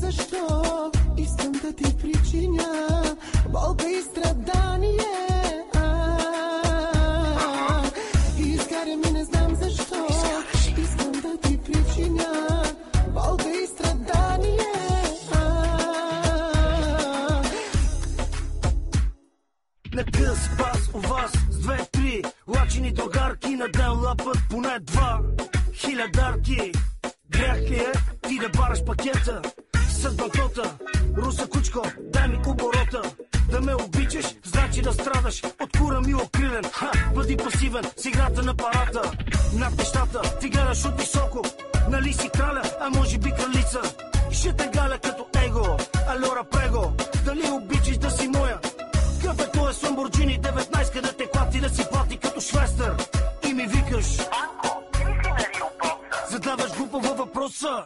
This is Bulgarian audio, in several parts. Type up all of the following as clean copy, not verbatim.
защо искам да ти причиня болка и страдание. Изгаря ми, не знам защо искам да ти причиня болка и страдание. На къс бас у вас с 2-3 лачени другарки на ден лапът поне 2000. Грях ли е ти да бараш пакета с банкнота? Руса кучко, дай ми оборота. Да ме обичаш, значи да страдаш от кура милокрилен. Бъди пасивен с играта на парата. Над нещата ти гледаш от високо. Нали си краля, а може би кралица? Ще те галя като его, алора прего. Дали обичаш да си моя? Къв е твоя Ламборджини 19, къде те клати да си плати като швестър? И ми викаш: Анко, ти ли си нарил боса? Задаваш глупава въпроса.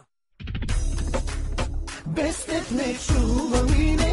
Без теб не чувам и не